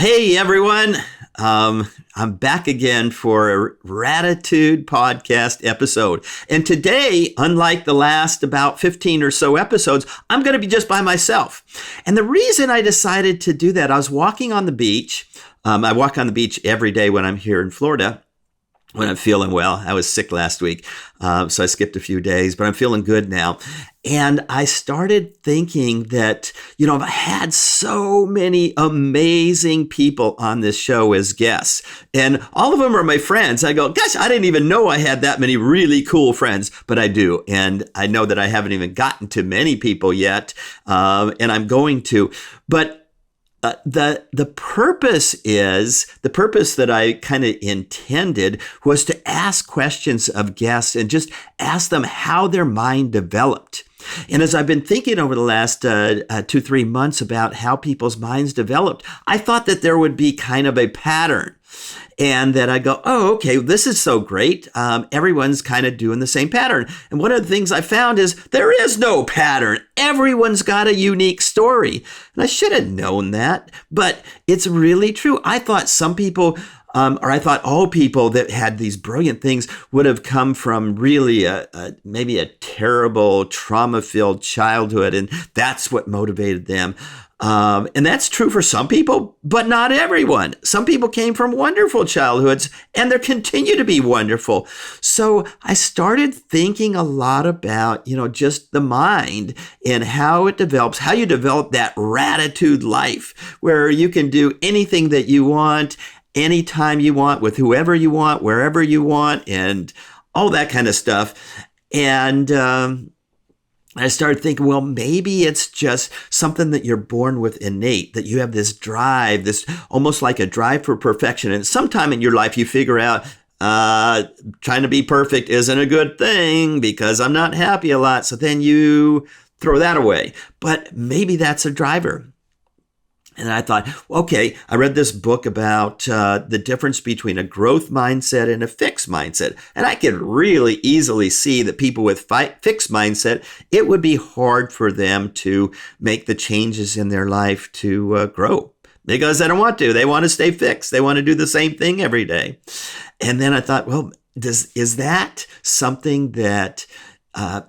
Hey everyone, I'm back again for a RADitude podcast episode. And today, unlike the last about 15 or so episodes, I'm going to be just by myself. And the reason I decided to do that, I was walking on the beach. I walk on the beach every day when I'm here in Florida, when I'm feeling well. I was sick last week, so I skipped a few days, but I'm feeling good now. And I started thinking that, I've had so many amazing people on this show as guests, and all of them are my friends. I go, gosh, I didn't even know I had that many really cool friends, but I do. And I know that I haven't even gotten to many people yet, and I'm going to. But the purpose that I kind of intended was to ask questions of guests and just ask them how their mind developed. And as I've been thinking over the last 2-3 months about how people's minds developed, I thought that there would be kind of a pattern. And that I go, oh, okay, this is so great. Everyone's kind of doing the same pattern. And one of the things I found is there is no pattern. Everyone's got a unique story. And I should have known that, but it's really true. I thought some people, I thought all people that had these brilliant things would have come from really maybe a terrible trauma-filled childhood, and that's what motivated them. And that's true for some people, but not everyone. Some people came from wonderful childhoods, and they continue to be wonderful. So I started thinking a lot about, just the mind and how it develops, how you develop that RADitude life, where you can do anything that you want, anytime you want, with whoever you want, wherever you want, and all that kind of stuff. And I started thinking, well, maybe it's just something that you're born with innate, that you have this drive, this almost like a drive for perfection. And sometime in your life, you figure out trying to be perfect isn't a good thing because I'm not happy a lot. So then you throw that away. But maybe that's a driver. And I thought, okay, I read this book about the difference between a growth mindset and a fixed mindset. And I could really easily see that people with fixed mindset, it would be hard for them to make the changes in their life to grow because they don't want to. They want to stay fixed. They want to do the same thing every day. And then I thought, well, is that something that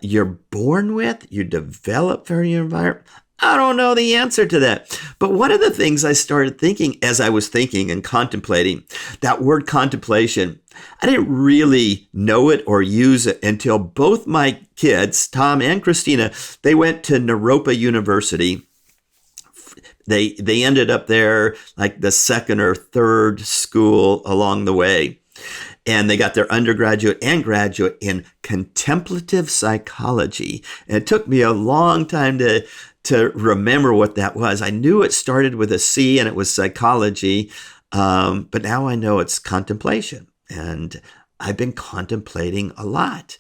you're born with, you develop from your environment? I don't know the answer to that. But one of the things I started thinking as I was thinking and contemplating, that word contemplation, I didn't really know it or use it until both my kids, Tom and Christina, they went to Naropa University. They ended up there like the second or third school along the way. And they got their undergraduate and graduate in contemplative psychology. And it took me a long time to remember what that was. I knew it started with a C and it was psychology, but now I know it's contemplation. And I've been contemplating a lot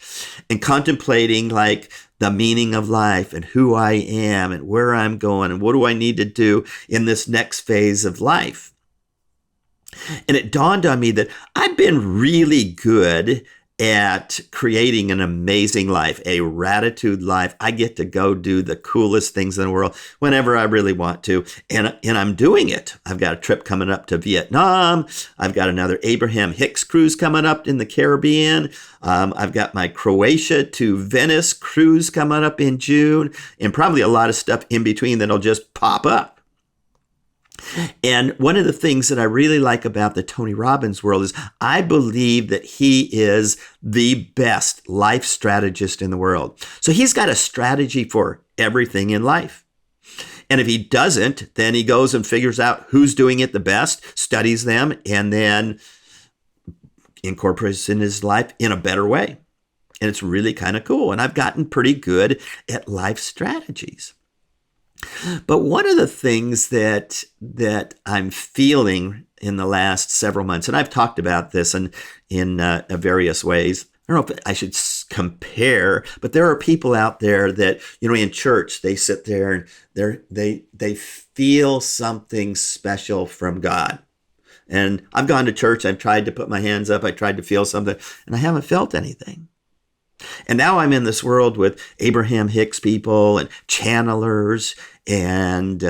and contemplating like the meaning of life and who I am and where I'm going and what do I need to do in this next phase of life. And it dawned on me that I've been really good at creating an amazing life, a RADitude life. I get to go do the coolest things in the world whenever I really want to. And I'm doing it. I've got a trip coming up to Vietnam. I've got another Abraham Hicks cruise coming up in the Caribbean. I've got my Croatia to Venice cruise coming up in June, and probably a lot of stuff in between that'll just pop up. And one of the things that I really like about the Tony Robbins world is I believe that he is the best life strategist in the world. So he's got a strategy for everything in life. And if he doesn't, then he goes and figures out who's doing it the best, studies them, and then incorporates in his life in a better way. And it's really kind of cool. And I've gotten pretty good at life strategies. But one of the things that I'm feeling in the last several months, and I've talked about this in various ways. I don't know if I should compare, but there are people out there that, in church, they sit there and they feel something special from God. And I've gone to church, I've tried to put my hands up, I tried to feel something, and I haven't felt anything. And now I'm in this world with Abraham Hicks people and channelers and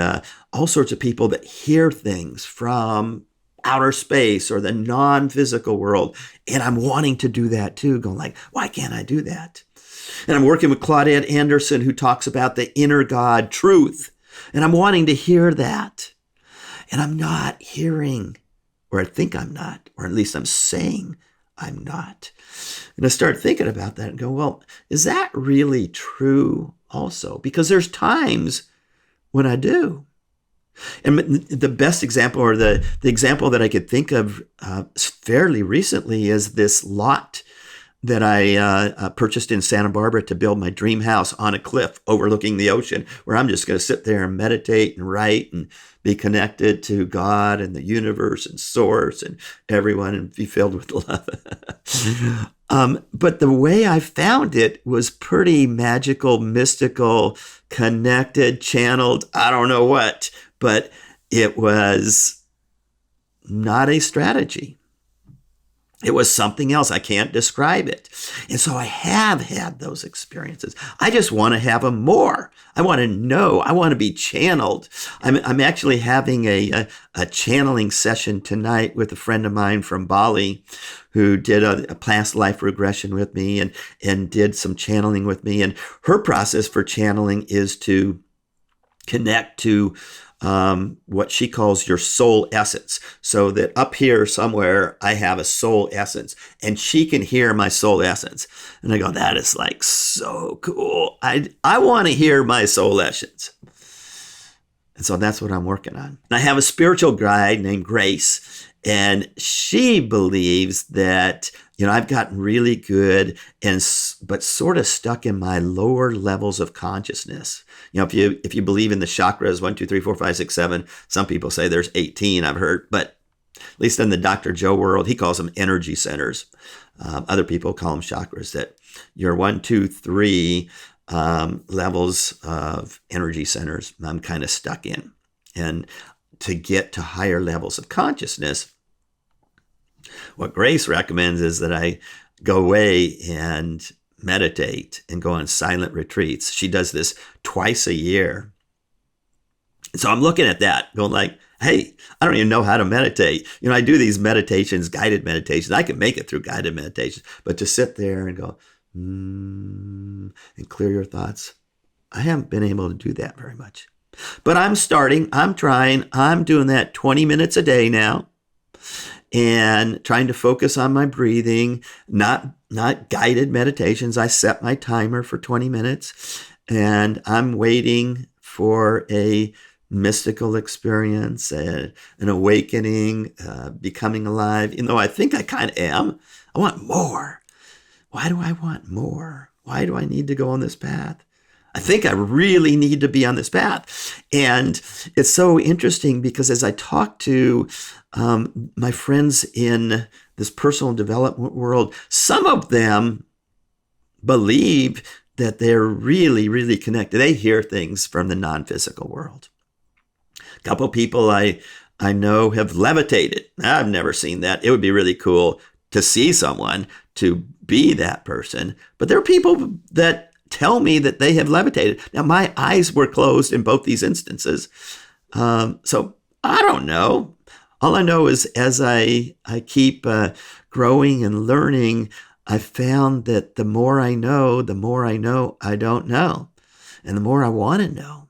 all sorts of people that hear things from outer space or the non-physical world. And I'm wanting to do that too, going like, why can't I do that? And I'm working with Claudette Anderson, who talks about the inner God truth. And I'm wanting to hear that. And I'm not hearing, or I think I'm not, or at least I'm saying I'm not. And I start thinking about that and go, well, is that really true also? Because there's times when I do. And the best example, or the example that I could think of fairly recently, is this lot that I purchased in Santa Barbara to build my dream house on a cliff overlooking the ocean, where I'm just going to sit there and meditate and write and be connected to God and the universe and source and everyone and be filled with love. But the way I found it was pretty magical, mystical, connected, channeled, I don't know what, but it was not a strategy. It was something else. I can't describe it. And so I have had those experiences. I just want to have them more. I want to know. I want to be channeled. I'm actually having a channeling session tonight with a friend of mine from Bali who did a past life regression with me and did some channeling with me. And her process for channeling is to connect to what she calls your soul essence. So that up here somewhere, I have a soul essence and she can hear my soul essence. And I go, that is like so cool. I want to hear my soul essence. And so that's what I'm working on. And I have a spiritual guide named Grace, and she believes that, I've gotten really good but sort of stuck in my lower levels of consciousness. If you believe in the chakras, 1, 2, 3, 4, 5, 6, 7, some people say there's 18, I've heard, but at least in the Dr. Joe world, he calls them energy centers. Other people call them chakras, that your 1, 2, 3 levels of energy centers I'm kind of stuck in. And to get to higher levels of consciousness, what Grace recommends is that I go away and meditate and go on silent retreats. She does this twice a year. So I'm looking at that going like, hey, I don't even know how to meditate. I do these meditations, guided meditations. I can make it through guided meditations, but to sit there and go, and clear your thoughts, I haven't been able to do that very much. But I'm trying, I'm doing that 20 minutes a day now. And trying to focus on my breathing, not guided meditations. I set my timer for 20 minutes, and I'm waiting for a mystical experience, an awakening, becoming alive. I think I kind of am. I want more. Why do I want more? Why do I need to go on this path? I think I really need to be on this path. And it's so interesting because as I talk to my friends in this personal development world, some of them believe that they're really, really connected. They hear things from the non-physical world. A couple of people I know have levitated. I've never seen that. It would be really cool to see someone, to be that person. But there are people that tell me that they have levitated. Now, my eyes were closed in both these instances. So I don't know. All I know is as I keep growing and learning, I found that the more I know I don't know. And the more I want to know.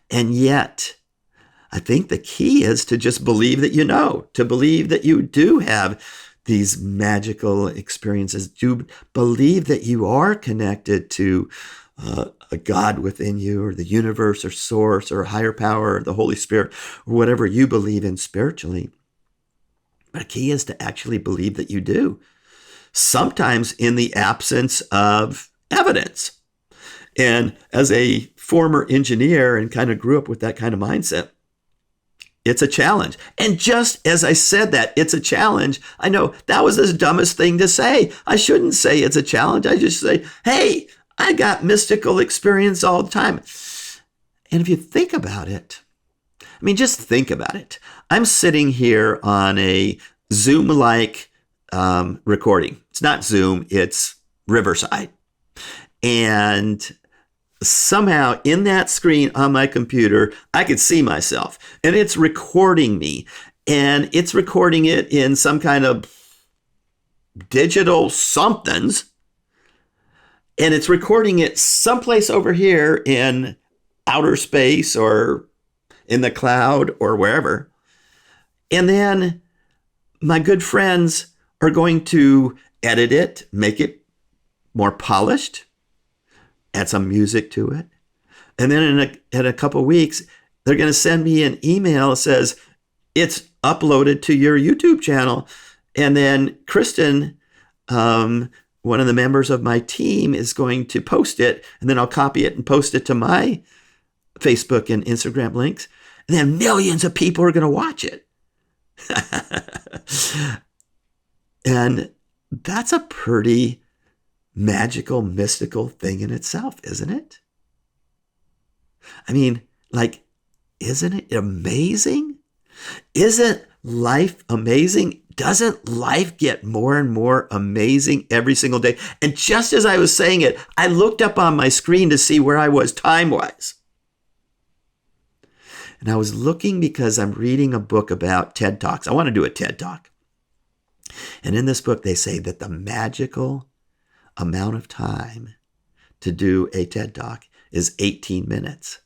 And yet, I think the key is to just believe that you know, to believe that you do have these magical experiences. Do believe that you are connected to a God within you, or the universe, or source, or a higher power, or the Holy Spirit, or whatever you believe in spiritually. But the key is to actually believe that you do. Sometimes in the absence of evidence. And as a former engineer and kind of grew up with that kind of mindset, it's a challenge. And just as I said that, it's a challenge, I know that was the dumbest thing to say. I shouldn't say it's a challenge. I just say, hey, I got mystical experience all the time. And if you think about it, just think about it. I'm sitting here on a Zoom-like recording. It's not Zoom, it's Riverside. And somehow in that screen on my computer, I could see myself, and it's recording me, and it's recording it in some kind of digital somethings, and it's recording it someplace over here in outer space or in the cloud or wherever. And then my good friends are going to edit it, make it more polished, add some music to it. And then in a couple of weeks, they're going to send me an email that says, it's uploaded to your YouTube channel. And then Kristen, one of the members of my team, is going to post it. And then I'll copy it and post it to my Facebook and Instagram links. And then millions of people are going to watch it. And that's a pretty magical, mystical thing in itself, isn't it? I mean, like, isn't it amazing? Isn't life amazing? Doesn't life get more and more amazing every single day? And just as I was saying it, I looked up on my screen to see where I was time-wise. And I was looking because I'm reading a book about TED Talks. I want to do a TED Talk. And in this book, they say that the magical amount of time to do a TED Talk is 18 minutes.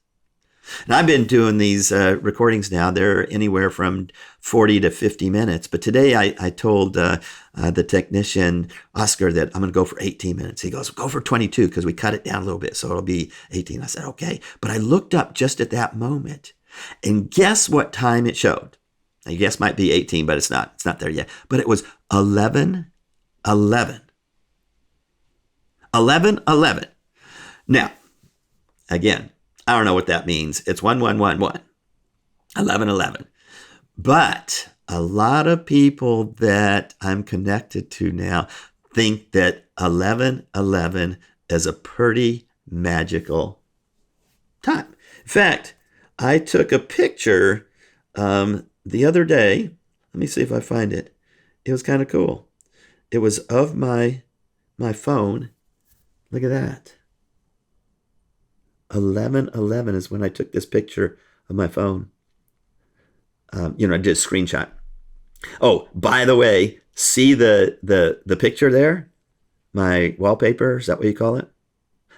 And I've been doing these recordings now. They're anywhere from 40 to 50 minutes. But today I told the technician, Oscar, that I'm going to go for 18 minutes. He goes, go for 22 because we cut it down a little bit. So it'll be 18. I said, okay. But I looked up just at that moment. And guess what time it showed? I guess might be 18, but it's not. It's not there yet. But it was 11:11. 11:11. Now, again, I don't know what that means. It's 1111. 11:11. But a lot of people that I'm connected to now think that 11:11 is a pretty magical time. In fact, I took a picture the other day. Let me see if I find it. It was kind of cool. It was of my phone. Look at that. 11:11 is when I took this picture of my phone. I did a screenshot. Oh, by the way, see the picture there? My wallpaper, is that what you call it?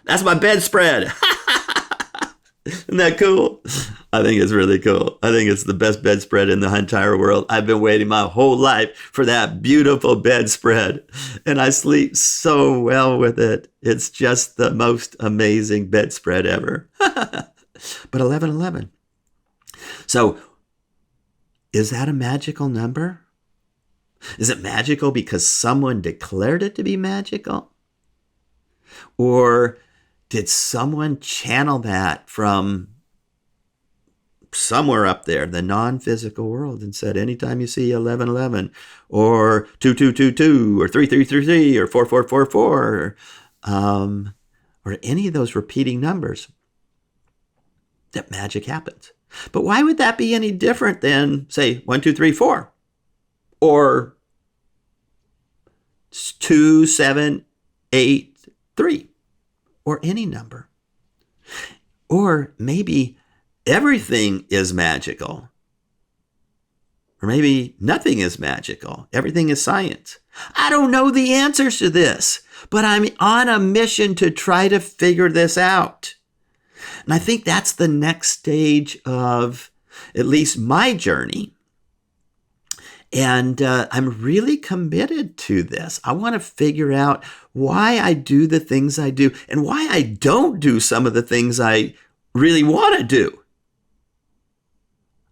That's my bedspread. Isn't that cool? I think it's really cool. I think it's the best bedspread in the entire world. I've been waiting my whole life for that beautiful bedspread, and I sleep so well with it. It's just the most amazing bedspread ever. But 11:11. So, is that a magical number? Is it magical because someone declared it to be magical? Or did someone channel that from somewhere up there, the non-physical world, and said, anytime you see 11:11 or 2222 or 3333 or 4444 or any of those repeating numbers, that magic happens. But why would that be any different than, say, 1234 or 2783 or any number? Or maybe everything is magical. Or maybe nothing is magical. Everything is science. I don't know the answers to this, but I'm on a mission to try to figure this out. And I think that's the next stage of at least my journey. And I'm really committed to this. I want to figure out why I do the things I do and why I don't do some of the things I really want to do.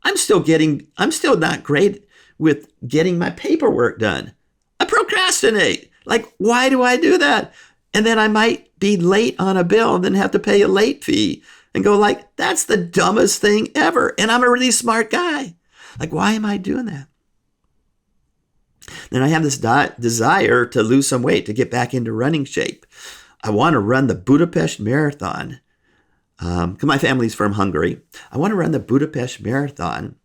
I'm still not great with getting my paperwork done. I procrastinate. Like, why do I do that? And then I might be late on a bill and then have to pay a late fee and go like, that's the dumbest thing ever. And I'm a really smart guy. Like, why am I doing that? Then I have this desire to lose some weight, to get back into running shape. I want to run the Budapest Marathon. My family's from Hungary. I want to run the Budapest Marathon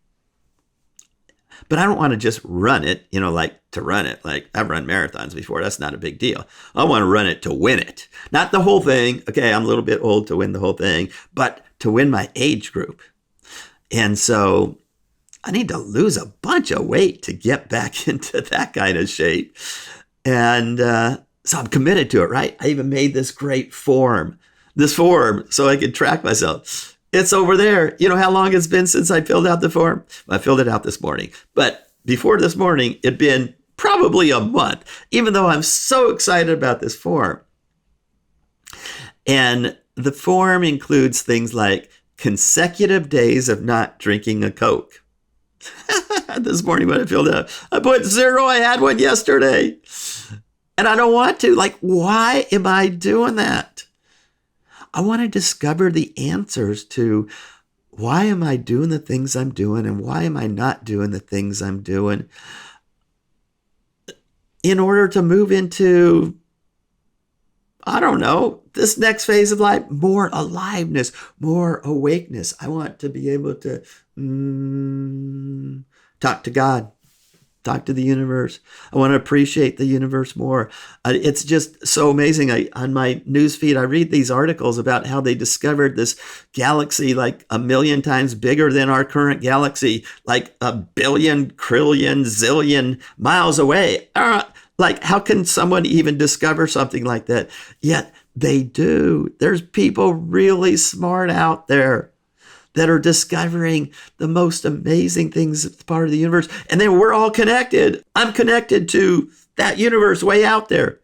But I don't want to just run it, like to run it. Like I've run marathons before. That's not a big deal. I want to run it to win it. Not the whole thing. Okay, I'm a little bit old to win the whole thing, but to win my age group. And so I need to lose a bunch of weight to get back into that kind of shape. And so I'm committed to it, right? I even made this great form so I could track myself. It's over there. You know how long it's been since I filled out the form? I filled it out this morning. But before this morning, it'd been probably a month, even though I'm so excited about this form. And the form includes things like consecutive days of not drinking a Coke. This morning when I filled it out, I put 0. I had one yesterday. And I don't want to. Like, why am I doing that? I want to discover the answers to why am I doing the things I'm doing and why am I not doing the things I'm doing in order to move into, I don't know, this next phase of life, more aliveness, more awakeness. I want to be able to talk to God, talk to the universe. I want to appreciate the universe more. It's just so amazing. On my newsfeed, I read these articles about how they discovered this galaxy like 1,000,000 times bigger than our current galaxy, like 1,000,000,000, trillion, zillion miles away. Like, how can someone even discover something like that? Yet they do. There's people really smart out there that are discovering the most amazing things as part of the universe. And then we're all connected. I'm connected to that universe way out there.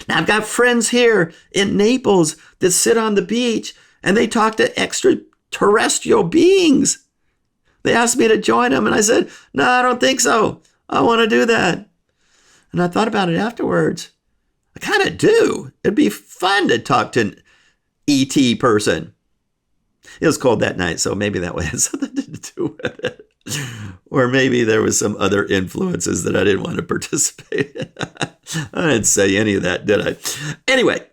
Now, I've got friends here in Naples that sit on the beach and they talk to extraterrestrial beings. They asked me to join them and I said, no, I don't think so. I want to do that. And I thought about it afterwards. I kind of do. It'd be fun to talk to an ET person. It was cold that night, so maybe that had something to do with it. Or maybe there was some other influences that I didn't want to participate in. I didn't say any of that, did I? Anyway,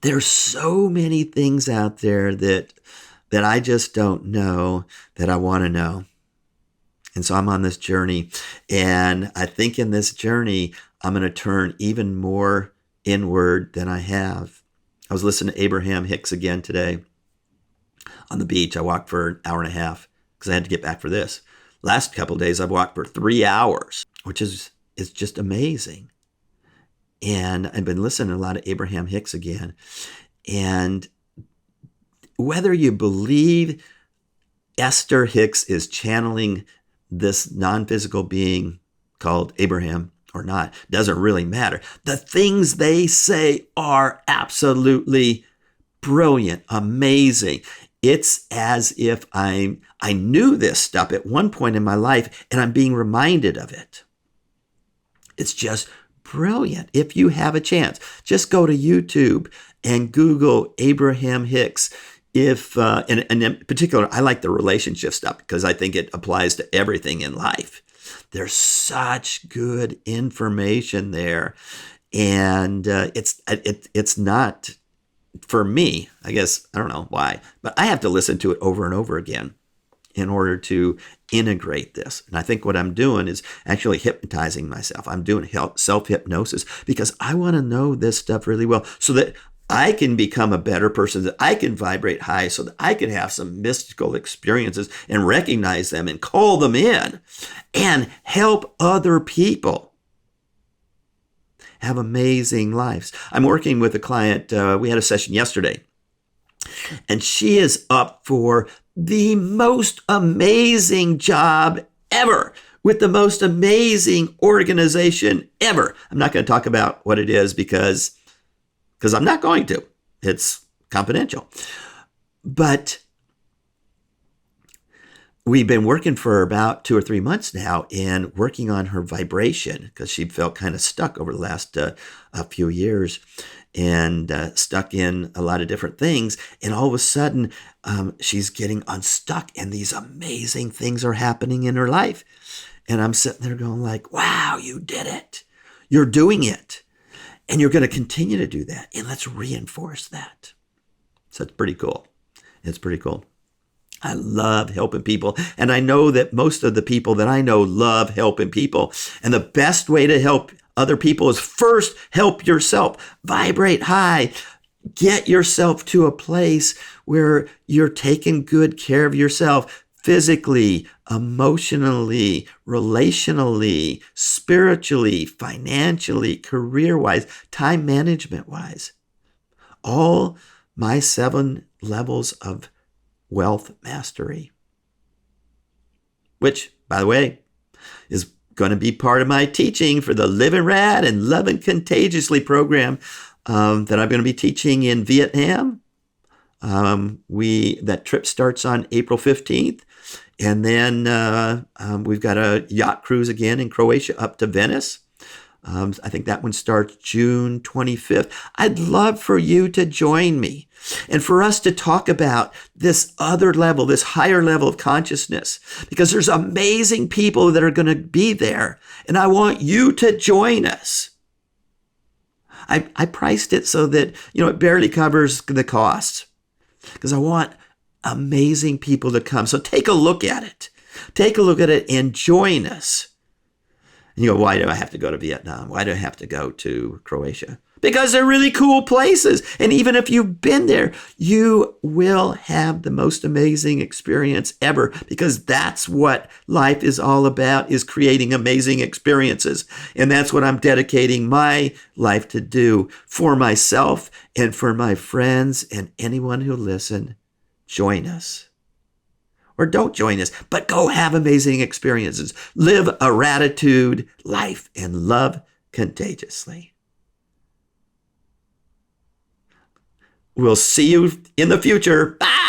there's so many things out there that I just don't know that I want to know. And so I'm on this journey. And I think in this journey, I'm going to turn even more inward than I have. I was listening to Abraham Hicks again today. On the beach, I walked for an hour and a half because I had to get back for this. Last couple of days, I've walked for 3 hours, which is just amazing. And I've been listening to a lot of Abraham Hicks again. And whether you believe Esther Hicks is channeling this non-physical being called Abraham or not, doesn't really matter. The things they say are absolutely brilliant, amazing. It's as if I knew this stuff at one point in my life and I'm being reminded of it. It's just brilliant. If you have a chance, just go to YouTube and Google Abraham Hicks. And in particular, I like the relationship stuff because I think it applies to everything in life. There's such good information there. And it's not... For me, I guess, I don't know why, but I have to listen to it over and over again in order to integrate this. And I think what I'm doing is actually hypnotizing myself. I'm doing self-hypnosis because I want to know this stuff really well so that I can become a better person, that I can vibrate high, so that I can have some mystical experiences and recognize them and call them in and help other people have amazing lives. I'm working with a client. We had a session yesterday, and she is up for the most amazing job ever with the most amazing organization ever. I'm not going to talk about what it is because I'm not going to. It's confidential. But we've been working for about 2 or 3 months now and working on her vibration because she felt kind of stuck over the last a few years and stuck in a lot of different things. And all of a sudden, she's getting unstuck and these amazing things are happening in her life. And I'm sitting there going like, wow, you did it. You're doing it. And you're going to continue to do that. And let's reinforce that. So it's pretty cool. It's pretty cool. I love helping people. And I know that most of the people that I know love helping people. And the best way to help other people is first help yourself. Vibrate high. Get yourself to a place where you're taking good care of yourself physically, emotionally, relationally, spiritually, financially, career-wise, time management-wise. All my 7 levels of wealth mastery, which, by the way, is going to be part of my teaching for the Living Rad and Loving Contagiously program that I'm going to be teaching in Vietnam. That trip starts on April 15th. And then we've got a yacht cruise again in Croatia up to Venice. I think that one starts June 25th. I'd love for you to join me and for us to talk about this other level, this higher level of consciousness, because there's amazing people that are going to be there. And I want you to join us. I priced it so that, it barely covers the cost because I want amazing people to come. So take a look at it. Take a look at it and join us. And you go, why do I have to go to Vietnam? Why do I have to go to Croatia? Because they're really cool places. And even if you've been there, you will have the most amazing experience ever, because that's what life is all about, is creating amazing experiences. And that's what I'm dedicating my life to do for myself and for my friends and anyone who listen. Join us. Or don't join us, but go have amazing experiences. Live a RADitude life and love contagiously. We'll see you in the future. Bye.